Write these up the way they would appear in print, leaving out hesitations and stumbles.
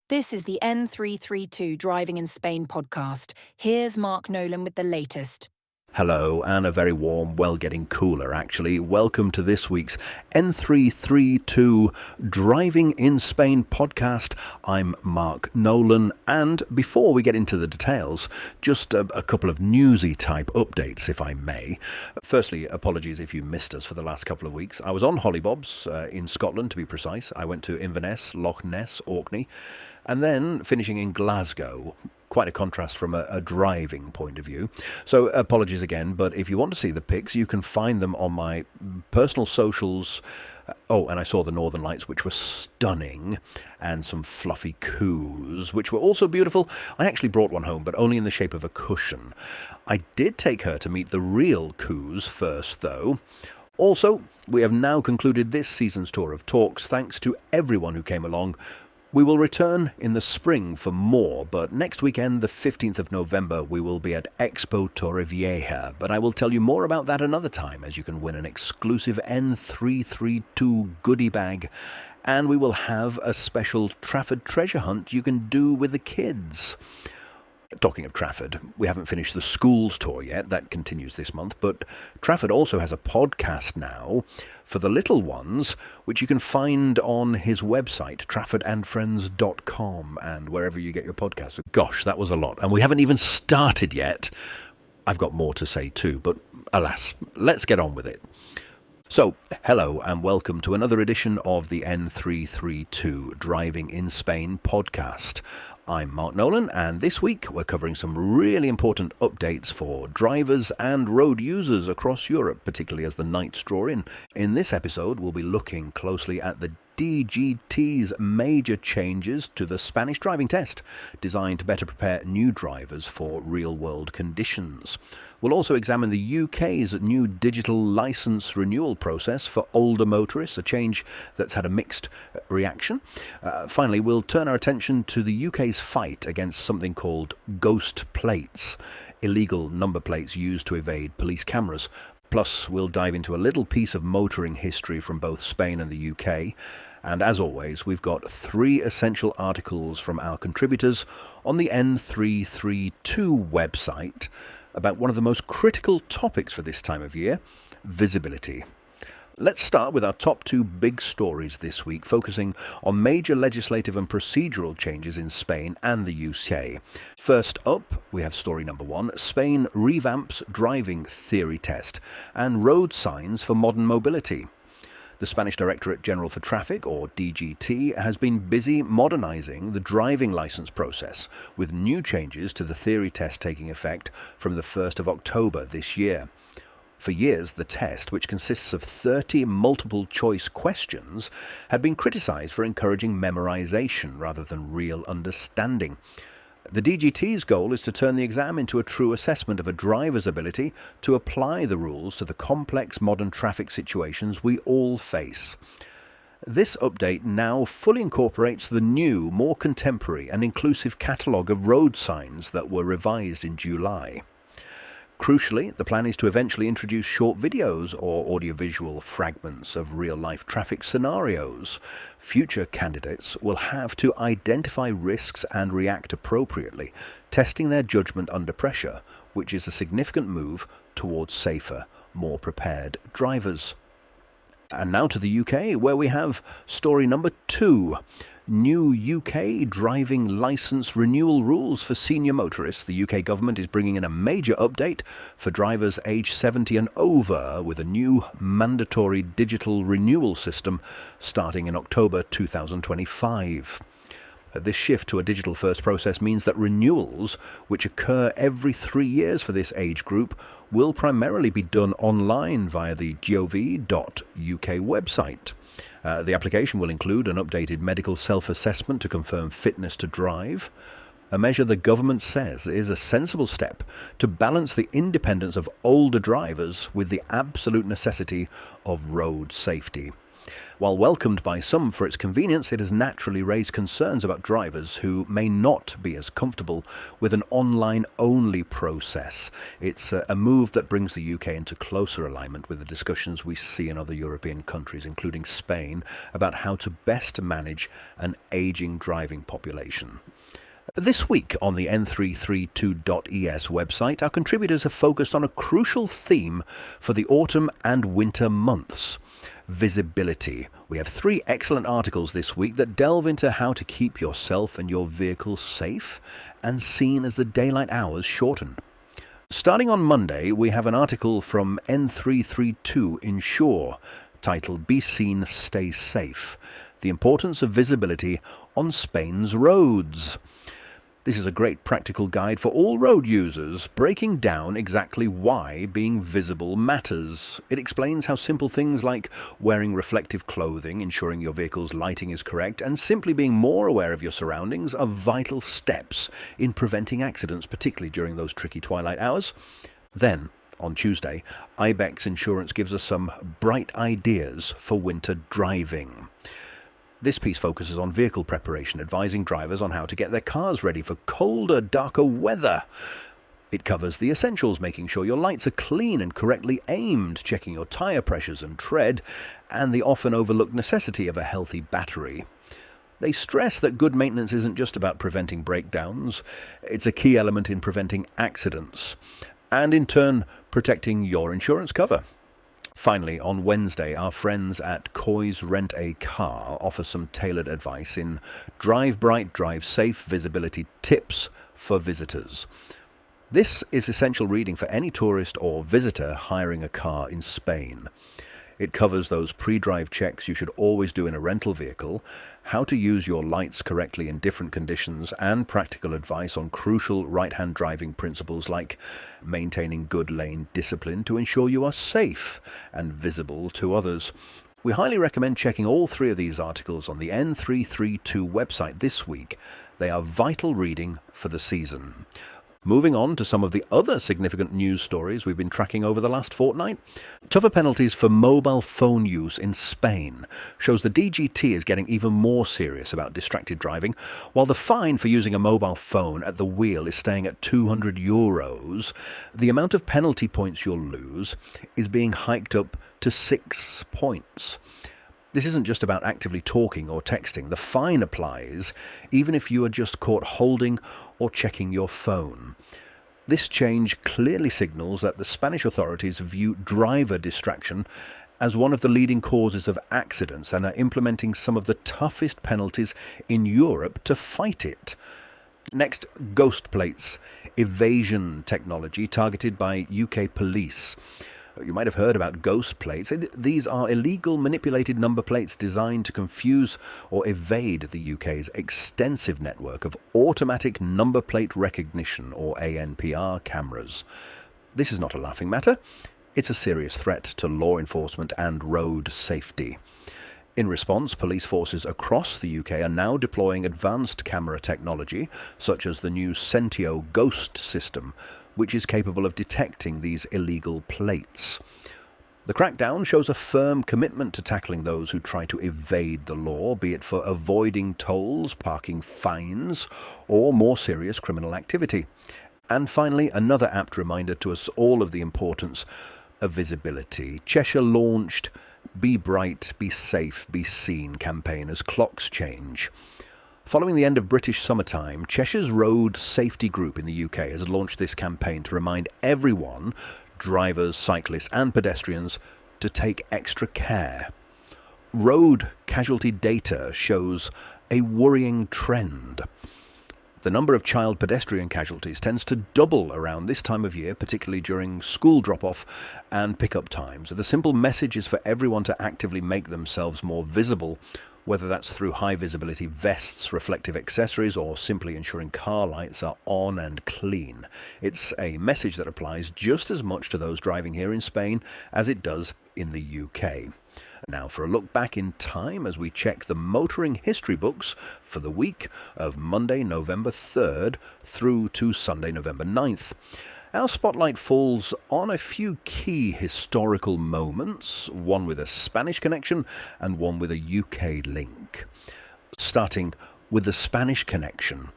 This is the N332 Driving in Spain podcast. Here's Mark Nolan with the latest. Hello, and a very warm, getting cooler actually. Welcome to this week's N332 Driving in Spain podcast. I'm Mark Nolan, and before we get into the details, just a couple of newsy type updates, if I may. Firstly, apologies if you missed us for the last couple of weeks. I was on Hollybobs in Scotland, to be precise. I went to Inverness, Loch Ness, Orkney, and then finishing in Glasgow. Quite a contrast from a driving point of view. So apologies again, but if you want to see the pics, you can find them on my personal socials. Oh, and I saw the Northern Lights, which were stunning, and some fluffy coos, which were also beautiful. I actually brought one home, but only in the shape of a cushion. I did take her to meet the real coos first, though. Also, we have now concluded this season's tour of talks, thanks to everyone who came along. We will return in the spring for more, but next weekend, the 15th of November, we will be at Expo Torrevieja. But I will tell you more about that another time, as you can win an exclusive N332 goodie bag. And we will have a special Trafford treasure hunt you can do with the kids. Talking of Trafford, we haven't finished the schools tour yet. That continues this month. But Trafford also has a podcast now for the little ones, which you can find on his website, traffordandfriends.com, and wherever you get your podcasts. Gosh, that was a lot. And we haven't even started yet. I've got more to say too, but alas, let's get on with it. So, hello and welcome to another edition of the N332 Driving in Spain podcast. I'm Mark Nolan, and this week we're covering some really important updates for drivers and road users across Europe, particularly as the nights draw in. In this episode, we'll be looking closely at the DGT's major changes to the Spanish driving test, designed to better prepare new drivers for real-world conditions. We'll also examine the UK's new digital licence renewal process for older motorists, a change that's had a mixed reaction. Finally, we'll turn our attention to the UK's fight against something called ghost plates, illegal number plates used to evade police cameras. Plus, we'll dive into a little piece of motoring history from both Spain and the UK. And as always, we've got 3 essential articles from our contributors on the N332 website about one of the most critical topics for this time of year, visibility. Let's start with our top 2 big stories this week, focusing on major legislative and procedural changes in Spain and the UK. First up, we have story number 1, Spain revamps driving theory test and road signs for modern mobility. The Spanish Directorate General for Traffic, or DGT, has been busy modernising the driving licence process, with new changes to the theory test taking effect from the 1st of October this year. For years, the test, which consists of 30 multiple-choice questions, had been criticised for encouraging memorisation rather than real understanding. The DGT's goal is to turn the exam into a true assessment of a driver's ability to apply the rules to the complex modern traffic situations we all face. This update now fully incorporates the new, more contemporary and inclusive catalogue of road signs that were revised in July. Crucially, the plan is to eventually introduce short videos or audiovisual fragments of real-life traffic scenarios. Future candidates will have to identify risks and react appropriately, testing their judgement under pressure, which is a significant move towards safer, more prepared drivers. And now to the UK, where we have story number 2. New UK driving licence renewal rules for senior motorists. The UK government is bringing in a major update for drivers aged 70 and over, with a new mandatory digital renewal system starting in October 2025. This shift to a digital-first process means that renewals, which occur every 3 years for this age group, will primarily be done online via the gov.uk website. The application will include an updated medical self-assessment to confirm fitness to drive, a measure the government says is a sensible step to balance the independence of older drivers with the absolute necessity of road safety. While welcomed by some for its convenience, it has naturally raised concerns about drivers who may not be as comfortable with an online-only process. It's a move that brings the UK into closer alignment with the discussions we see in other European countries, including Spain, about how to best manage an ageing driving population. This week on the N332.es website, our contributors have focused on a crucial theme for the autumn and winter months: visibility. We have 3 excellent articles this week that delve into how to keep yourself and your vehicle safe and seen as the daylight hours shorten. Starting on Monday, we have an article from N332 Insure titled "Be Seen, Stay Safe: The Importance of Visibility on Spain's Roads." This is a great practical guide for all road users, breaking down exactly why being visible matters. It explains how simple things like wearing reflective clothing, ensuring your vehicle's lighting is correct, and simply being more aware of your surroundings are vital steps in preventing accidents, particularly during those tricky twilight hours. Then, on Tuesday, Ibex Insurance gives us some bright ideas for winter driving. This piece focuses on vehicle preparation, advising drivers on how to get their cars ready for colder, darker weather. It covers the essentials, making sure your lights are clean and correctly aimed, checking your tyre pressures and tread, and the often overlooked necessity of a healthy battery. They stress that good maintenance isn't just about preventing breakdowns, it's a key element in preventing accidents, and in turn protecting your insurance cover. Finally, on Wednesday, our friends at Coy's Rent a Car offer some tailored advice in Drive Bright, Drive Safe visibility tips for visitors. This is essential reading for any tourist or visitor hiring a car in Spain. It covers those pre-drive checks you should always do in a rental vehicle, how to use your lights correctly in different conditions, and practical advice on crucial right-hand driving principles like maintaining good lane discipline to ensure you are safe and visible to others. We highly recommend checking all 3 of these articles on the N332 website this week. They are vital reading for the season. Moving on to some of the other significant news stories we've been tracking over the last fortnight. Tougher penalties for mobile phone use in Spain shows the DGT is getting even more serious about distracted driving. While the fine for using a mobile phone at the wheel is staying at €200, the amount of penalty points you'll lose is being hiked up to 6 points. This isn't just about actively talking or texting. The fine applies even if you are just caught holding or checking your phone. This change clearly signals that the Spanish authorities view driver distraction as one of the leading causes of accidents and are implementing some of the toughest penalties in Europe to fight it. Next, ghost plates, evasion technology targeted by UK police. You might have heard about ghost plates. These are illegal manipulated number plates designed to confuse or evade the UK's extensive network of automatic number plate recognition, or ANPR, cameras. This is not a laughing matter. It's a serious threat to law enforcement and road safety. In response, police forces across the UK are now deploying advanced camera technology, such as the new Sentio Ghost system, which is capable of detecting these illegal plates. The crackdown shows a firm commitment to tackling those who try to evade the law, be it for avoiding tolls, parking fines, or more serious criminal activity. And finally, another apt reminder to us all of the importance of visibility. Cheshire launched Be Bright, Be Safe, Be Seen campaign as clocks change. Following the end of British summertime, Cheshire's Road Safety Group in the UK has launched this campaign to remind everyone, drivers, cyclists and pedestrians, to take extra care. Road casualty data shows a worrying trend. The number of child pedestrian casualties tends to double around this time of year, particularly during school drop-off and pick-up times. The simple message is for everyone to actively make themselves more visible, whether that's through high-visibility vests, reflective accessories, or simply ensuring car lights are on and clean. It's a message that applies just as much to those driving here in Spain as it does in the UK. Now for a look back in time as we check the motoring history books for the week of Monday, November 3rd through to Sunday, November 9th. Our spotlight falls on a few key historical moments, one with a Spanish connection and one with a UK link. Starting with the Spanish connection.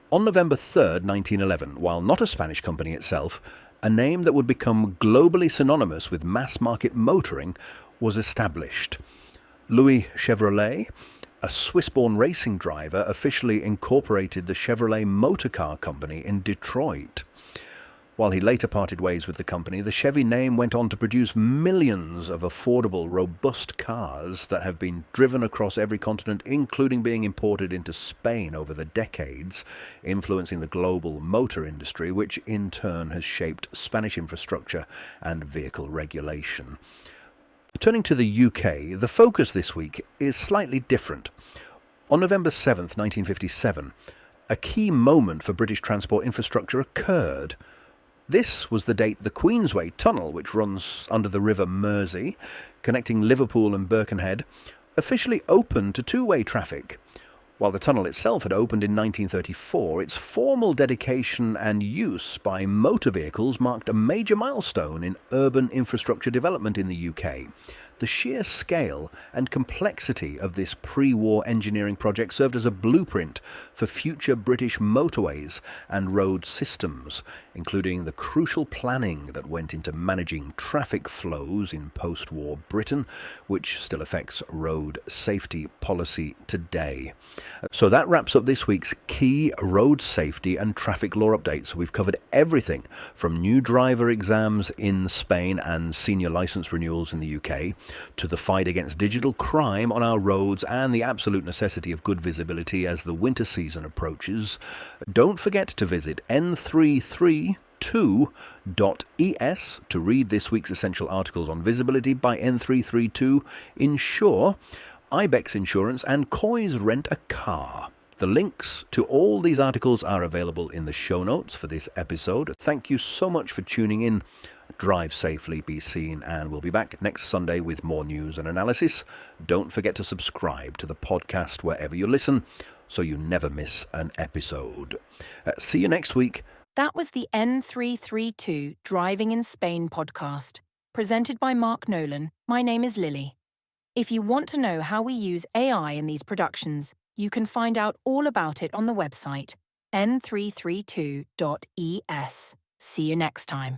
On November 3rd, 1911, while not a Spanish company itself, a name that would become globally synonymous with mass-market motoring was established. Louis Chevrolet, a Swiss-born racing driver, officially incorporated the Chevrolet Motor Car Company in Detroit. While he later parted ways with the company, the Chevy name went on to produce millions of affordable, robust cars that have been driven across every continent, including being imported into Spain over the decades, influencing the global motor industry, which in turn has shaped Spanish infrastructure and vehicle regulation. Turning to the UK, the focus this week is slightly different. On November 7th, 1957, a key moment for British transport infrastructure occurred. This was the date the Queensway Tunnel, which runs under the River Mersey, connecting Liverpool and Birkenhead, officially opened to two-way traffic. While the tunnel itself had opened in 1934, its formal dedication and use by motor vehicles marked a major milestone in urban infrastructure development in the UK. The sheer scale and complexity of this pre-war engineering project served as a blueprint for future British motorways and road systems, including the crucial planning that went into managing traffic flows in post-war Britain, which still affects road safety policy today. So that wraps up this week's key road safety and traffic law updates. We've covered everything from new driver exams in Spain and senior license renewals in the UK, to the fight against digital crime on our roads and the absolute necessity of good visibility as the winter season approaches. Don't forget to visit n332.es to read this week's essential articles on visibility by N332, Insure, Ibex Insurance and Coys Rent a Car. The links to all these articles are available in the show notes for this episode. Thank you so much for tuning in. Drive safely, be seen, and we'll be back next Sunday with more news and analysis. Don't forget to subscribe to the podcast wherever you listen so you never miss an episode. See you next week. That was the N332 Driving in Spain podcast, presented by Mark Nolan. My name is Lily. If you want to know how we use AI in these productions, you can find out all about it on the website n332.es. See you next time.